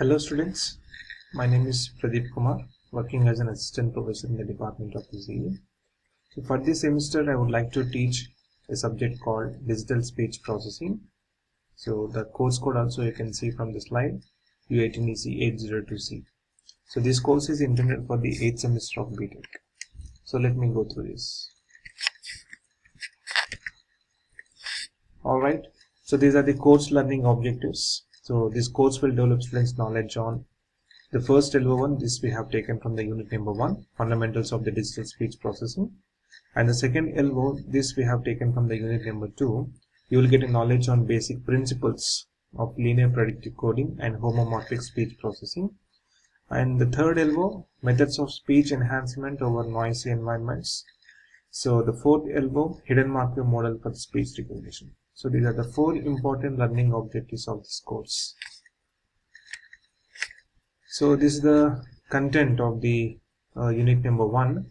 Hello students, my name is Pradeep Kumar, working as an assistant professor in the Department of PCE. So for this semester I would like to teach a subject called Digital Speech Processing. So the course code also you can see from the slide, U18EC802C. So this course is intended for the 8th semester of BTech. So let me go through this. Alright, so these are the course learning objectives. So this course will develop students' knowledge on the first LO1, this we have taken from the unit number 1, Fundamentals of the Digital Speech Processing. And the second LO, this we have taken from the unit number 2. You will get a knowledge on basic principles of linear predictive coding and homomorphic speech processing. And the third LO, methods of speech enhancement over noisy environments. So the fourth LO, hidden marker model for speech recognition. So these are the 4 important learning objectives of this course. So this is the content of the unit number 1.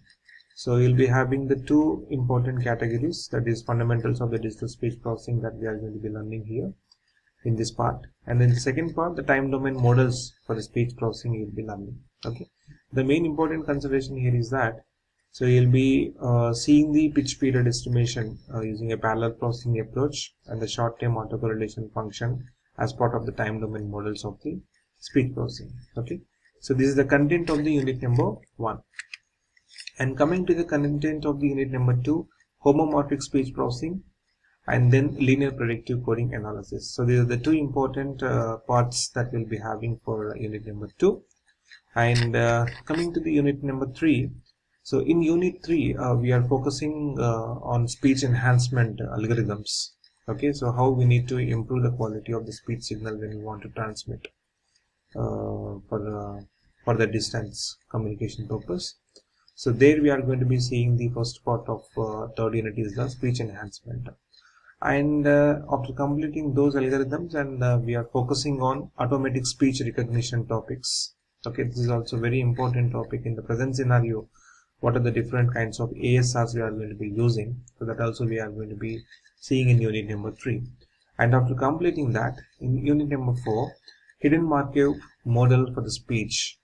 So you'll be having the 2 important categories, that is fundamentals of the digital speech processing, that we are going to be learning here in this part. And then the second part, the time domain models for the speech processing you'll be learning. Okay. The main important consideration here is that so you'll be seeing the pitch period estimation using a parallel processing approach and the short-term autocorrelation function as part of the time domain models of the speech processing. Okay, so this is the content of the unit number 1. And coming to the content of the unit number 2, homomorphic speech processing and then linear predictive coding analysis. So these are the 2 important parts that we'll be having for unit number 2. And coming to the unit number 3, so in unit 3 we are focusing on speech enhancement algorithms. Okay, so how we need to improve the quality of the speech signal when we want to transmit for the distance communication purpose. So there we are going to be seeing the first part of third unit is the speech enhancement. And after completing those algorithms, and we are focusing on automatic speech recognition topics. Okay, this is also very important topic in the present scenario. What are the different kinds of ASRs we are going to be using? So that also we are going to be seeing in unit number 3. And after completing that, in unit number 4, hidden marker model for the speech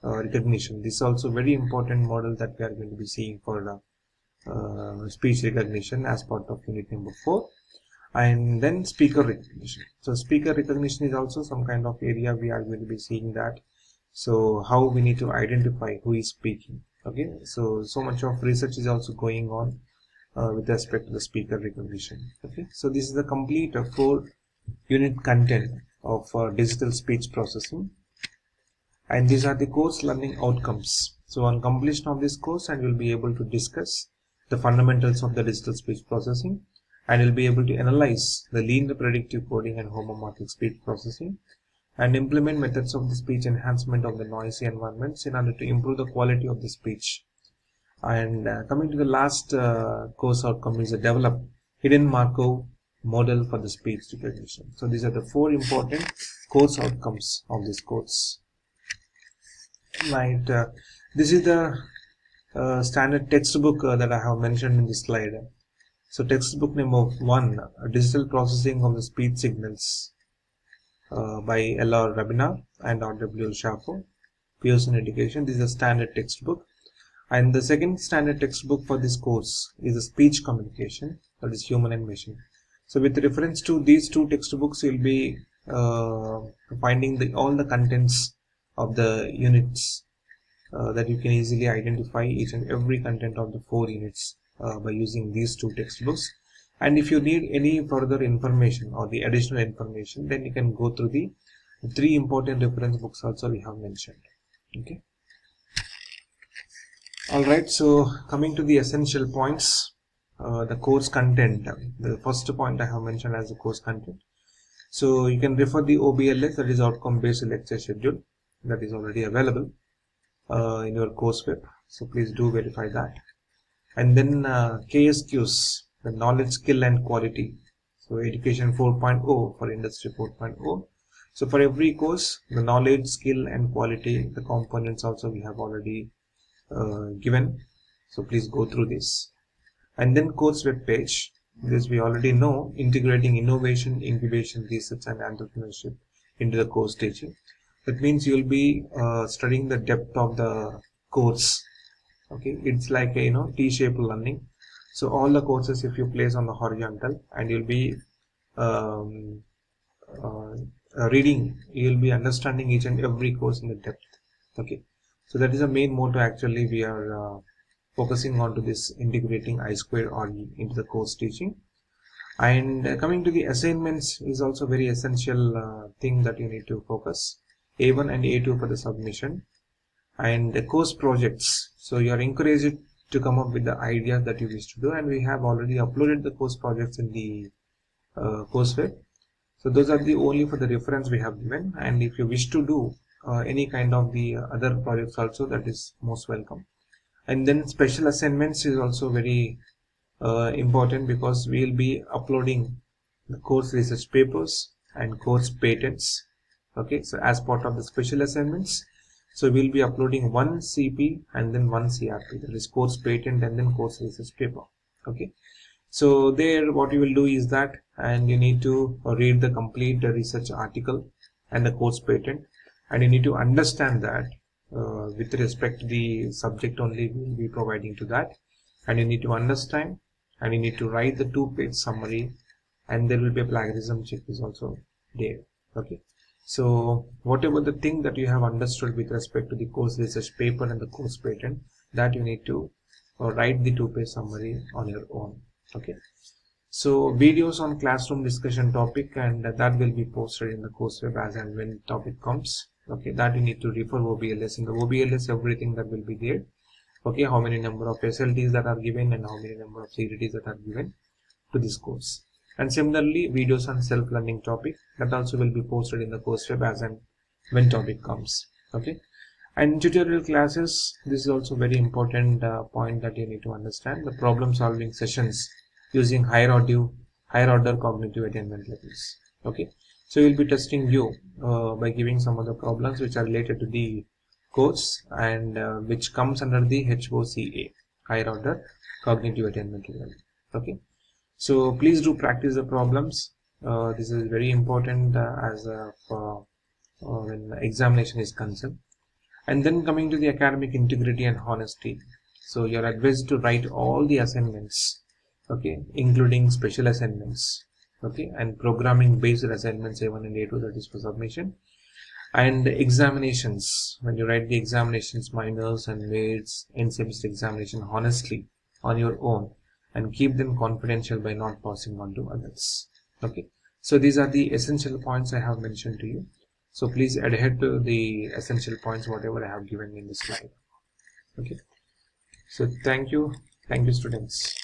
recognition. This is also very important model that we are going to be seeing for speech recognition as part of unit number 4. And then speaker recognition. So speaker recognition is also some kind of area we are going to be seeing that. So how we need to identify who is speaking. Okay, so much of research is also going on with respect to the speaker recognition. Okay, so this is the complete 4 unit content of digital speech processing, and these are the course learning outcomes. So on completion of this course, and you'll be able to discuss the fundamentals of the digital speech processing, and you'll be able to analyze the linear predictive coding and homomorphic speech processing, and implement methods of the speech enhancement of the noisy environments in order to improve the quality of the speech. And coming to the last course outcome is a develop hidden Markov model for the speech recognition. So these are the 4 important course outcomes of this course. Right, this is the standard textbook that I have mentioned in this slide. So textbook number 1, digital processing of the speech signals by L.R. Rabina and R.W. Shafo, Pearson Education. This is a standard textbook. And the second standard textbook for this course is the speech communication, that is human and machine. So with reference to these 2 textbooks, you'll be finding all the contents of the units that you can easily identify each and every content of the 4 units by using these 2 textbooks. And if you need any further information or the additional information, then you can go through the 3 important reference books also we have mentioned. Okay. Alright, so coming to the essential points, the course content. The first point I have mentioned as the course content. So you can refer the OBLS, that is outcome based lecture schedule, that is already available in your course web. So please do verify that. And then KSQs, the knowledge, skill and quality. So education 4.0 for industry 4.0. So for every course, the knowledge, skill and quality, the components also we have already given. So please go through this. And then course web page. This we already know, integrating innovation, incubation, research and entrepreneurship into the course teaching. That means you'll be studying the depth of the course. Okay, it's like a T-shaped learning. So all the courses, if you place on the horizontal, and you'll be um, uh, reading, you'll be understanding each and every course in the depth. Okay, so that is the main motto. Actually, we are focusing on to this integrating I square RE into the course teaching. And coming to the assignments is also very essential thing that you need to focus. A1 and A2 for the submission, and the course projects. So you are encouraged to come up with the ideas that you wish to do, and we have already uploaded the course projects in the course web. So those are the only for the reference we have given, and if you wish to do any kind of the other projects also, that is most welcome. And then special assignments is also very important, because we will be uploading the course research papers and course patents. Okay, so as part of the special assignments, so we'll be uploading one CP and then one CRP, that is course patent and then course research paper. Okay, so there what you will do is that, and you need to read the complete research article and the course patent, and you need to understand that with respect to the subject only we will be providing to that, and you need to understand, and you need to write the 2-page summary, and there will be a plagiarism check is also there. Okay, so whatever the thing that you have understood with respect to the course research paper and the course patent, that you need to write the 2-page summary on your own. Okay, so videos on classroom discussion topic, and that will be posted in the course web as and when topic comes. Okay, that you need to refer OBLS. In the OBLS, everything that will be there. Okay, how many number of SLTs that are given and how many number of CDTs that are given to this course. And similarly, videos on self-learning topic, that also will be posted in the course web as and when topic comes. Okay, and tutorial classes, this is also very important point that you need to understand. The problem solving sessions using higher order cognitive attainment levels. Okay, so we'll be testing you by giving some of the problems which are related to the course, and which comes under the HOCA, higher order cognitive attainment level. Okay, so please do practice the problems. This is very important as when examination is concerned. And then coming to the academic integrity and honesty, so you're advised to write all the assignments, okay, including special assignments, okay, and programming based assignments A1 and A2, that is for submission. And examinations, when you write the examinations, minors and maids, end semester examination honestly on your own, and keep them confidential by not passing on to others. Okay, so these are the essential points I have mentioned to you. So please adhere to the essential points whatever I have given in this slide. Okay, so thank you students.